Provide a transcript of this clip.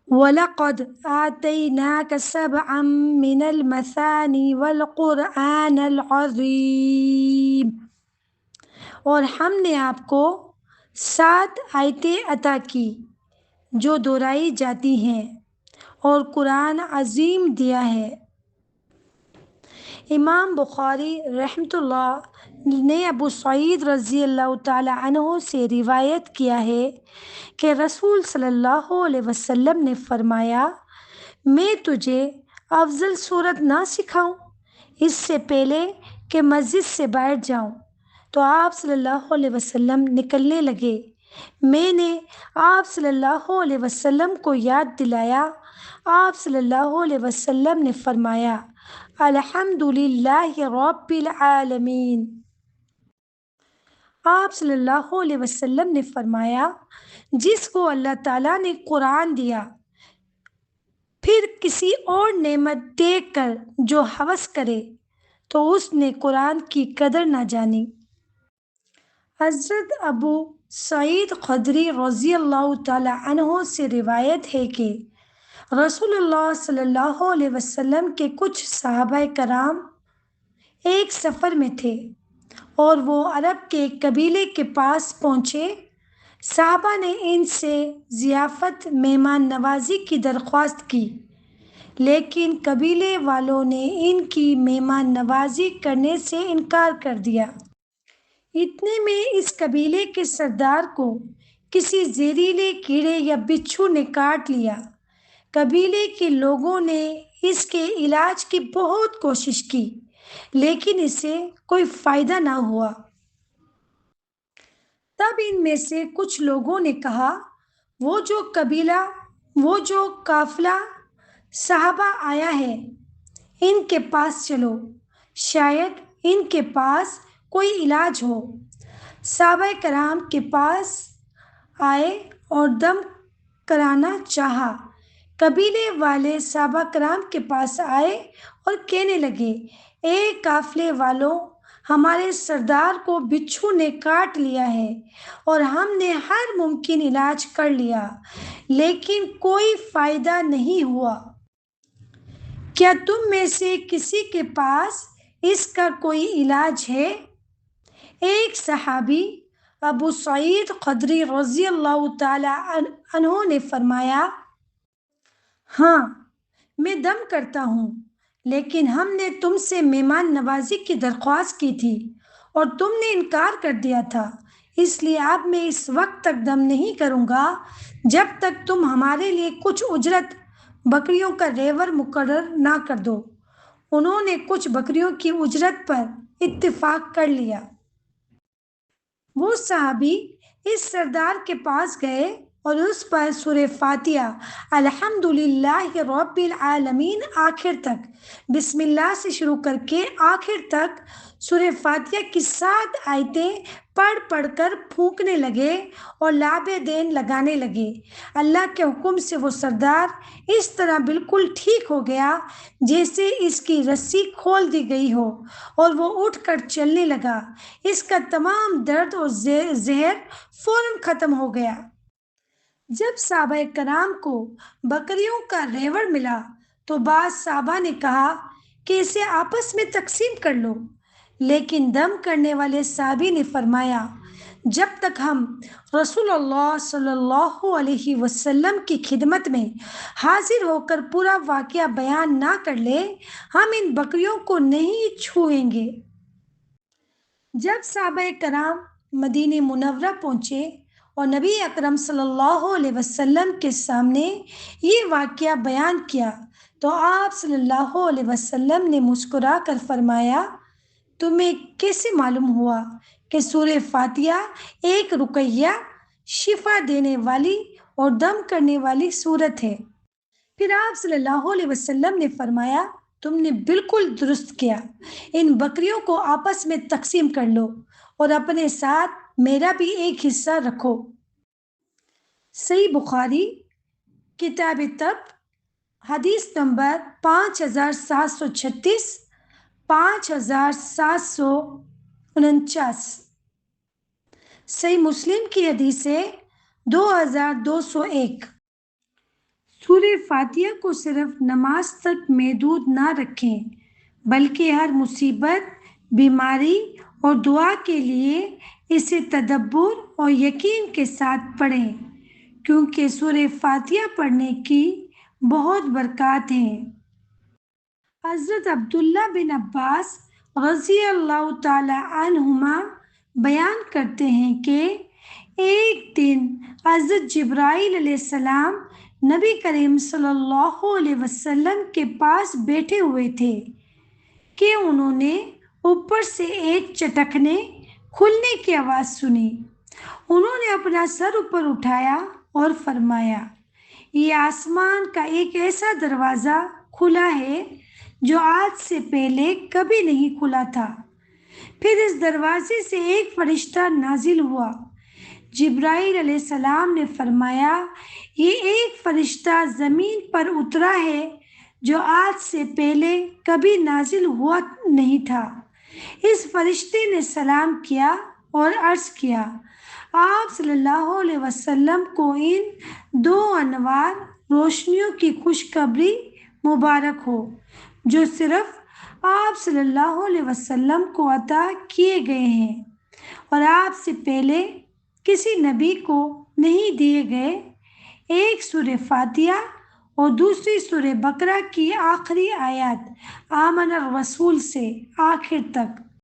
وَلَقَدْ آتَيْنَاكَ سَبْعًا مِّنَ الْمَثَانِي وَالْقُرْآنَ الْعَظِيمَ، اور ہم نے آپ کو 7 آیتیں عطا کی جو دہرائی جاتی ہیں اور قرآن عظیم دیا ہے۔ امام بخاری رحمۃ اللہ نے ابو سعید رضی اللہ تعالی عنہ سے روایت کیا ہے کہ رسول صلی اللہ علیہ وسلم نے فرمایا، میں تجھے افضل صورت نہ سکھاؤں؟ اس سے پہلے کہ مسجد سے باہر جاؤں تو آپ صلی اللہ علیہ وسلم نکلنے لگے۔ میں نے آپ صلی اللہ علیہ وسلم کو یاد دلایا۔ آپ صلی اللہ علیہ وسلم نے فرمایا، الحمدللہ رب العالمین۔ آپ صلی اللہ علیہ وسلم نے فرمایا، جس کو اللہ تعالیٰ نے قرآن دیا، پھر کسی اور نعمت دیکھ کر جو ہوس کرے تو اس نے قرآن کی قدر نہ جانی۔ حضرت ابو سعید خدری رضی اللہ تعالی عنہ سے روایت ہے کہ رسول اللہ صلی اللہ علیہ وسلم کے کچھ صحابہ کرام ایک سفر میں تھے اور وہ عرب کے ایک قبیلے کے پاس پہنچے۔ صحابہ نے ان سے ضیافت، مہمان نوازی کی درخواست کی، لیکن قبیلے والوں نے ان کی مہمان نوازی کرنے سے انکار کر دیا۔ اتنے میں اس قبیلے کے سردار کو کسی زہریلے کیڑے یا بچھو نے کاٹ لیا۔ قبیلے کے لوگوں نے اس کے علاج کی بہت کوشش کی، لیکن اسے کوئی فائدہ نہ ہوا۔ تب ان میں سے کچھ لوگوں نے کہا، وہ جو قافلہ صحابہ آیا ہے، ان کے پاس چلو، شاید ان کے پاس کوئی علاج ہو۔ صحابہ کرام کے پاس آئے اور دم کرانا چاہا۔ قبیلے والے صحابہ کرام کے پاس آئے اور کہنے لگے، اے قافلے والوں، ہمارے سردار کو بچھو نے کاٹ لیا ہے اور ہم نے ہر ممکن علاج کر لیا، لیکن کوئی فائدہ نہیں ہوا۔ کیا تم میں سے کسی کے پاس اس کا کوئی علاج ہے؟ ایک صحابی ابو سعید خدری رضی اللہ تعالی عنہ نے فرمایا، ہاں، میں دم کرتا ہوں، لیکن ہم نے تم سے مہمان نوازی کی درخواست کی تھی اور تم نے انکار کر دیا تھا، اس لیے اب میں اس وقت تک دم نہیں کروں گا جب تک تم ہمارے لیے کچھ اجرت بکریوں کا ریوڑ مقرر نہ کر دو۔ انہوں نے کچھ بکریوں کی اجرت پر اتفاق کر لیا۔ وہ صحابی اس سردار کے پاس گئے اور اس پر سورہ فاتحہ الحمدللہ رب العالمین آخر تک، بسم اللہ سے شروع کر کے آخر تک سورہ فاتحہ کی 7 آیتیں پڑھ کر پھونکنے لگے اور لعاب دین لگانے لگے۔ اللہ کے حکم سے وہ سردار اس طرح بالکل ٹھیک ہو گیا جیسے اس کی رسی کھول دی گئی ہو اور وہ اٹھ کر چلنے لگا۔ اس کا تمام درد اور زہر فوراً ختم ہو گیا۔ جب صحابہ کرام کو بکریوں کا ریوڑ ملا تو بعض صحابہ نے کہا کہ اسے آپس میں تقسیم کر لو، لیکن دم کرنے والے صحابی نے فرمایا، جب تک ہم رسول اللہ صلی اللہ علیہ وسلم کی خدمت میں حاضر ہو کر پورا واقعہ بیان نہ کر لیں، ہم ان بکریوں کو نہیں چھوئیں گے۔ جب صحابہ کرام مدینہ منورہ پہنچے اور نبی اکرم صلی اللہ علیہ وسلم کے سامنے یہ واقعہ بیان کیا تو آپ صلی اللہ علیہ وسلم نے مسکرا کر فرمایا، تمہیں کیسے معلوم ہوا کہ سورہ فاتحہ ایک رقیہ، شفا دینے والی اور دم کرنے والی سورت ہے؟ پھر آپ صلی اللہ علیہ وسلم نے فرمایا، تم نے بالکل درست کیا، ان بکریوں کو آپس میں تقسیم کر لو اور اپنے ساتھ میرا بھی ایک حصہ رکھو۔ صحیح بخاری کتاب طب حدیث نمبر 5736، 5749۔ صحیح مسلم کی حدیث ہے 2201۔ سورہ فاتحہ کو صرف نماز تک محدود نہ رکھیں بلکہ ہر مصیبت، بیماری اور دعا کے لیے اسے تدبر اور یقین کے ساتھ پڑھیں، کیونکہ سورہ فاتحہ پڑھنے کی بہت برکات ہیں۔ حضرت عبداللہ بن عباس رضی اللہ تعالی عنہما بیان کرتے ہیں کہ ایک دن حضرت جبرائیل علیہ السلام نبی کریم صلی اللہ علیہ وسلم کے پاس بیٹھے ہوئے تھے کہ انہوں نے اوپر سے ایک چٹکنے کھلنے کی آواز سنی۔ انہوں نے اپنا سر اوپر اٹھایا اور فرمایا، یہ آسمان کا ایک ایسا دروازہ کھلا ہے جو آج سے پہلے کبھی نہیں کھلا تھا۔ پھر اس دروازے سے ایک فرشتہ نازل ہوا۔ جبرائیل علیہ السلام نے فرمایا، یہ ایک فرشتہ زمین پر اترا ہے جو آج سے پہلے کبھی نازل ہوا نہیں تھا۔ اس فرشتے نے سلام کیا اور عرض کیا، آپ صلی اللہ علیہ وسلم کو ان دو انوار روشنیوں کی خوشخبری مبارک ہو جو صرف آپ صلی اللہ علیہ وسلم کو عطا کیے گئے ہیں اور آپ سے پہلے کسی نبی کو نہیں دیے گئے۔ ایک سورہ فاتحہ اور دوسری سورہ بقرہ کی آخری آیات آمن الرسول سے آخر تک۔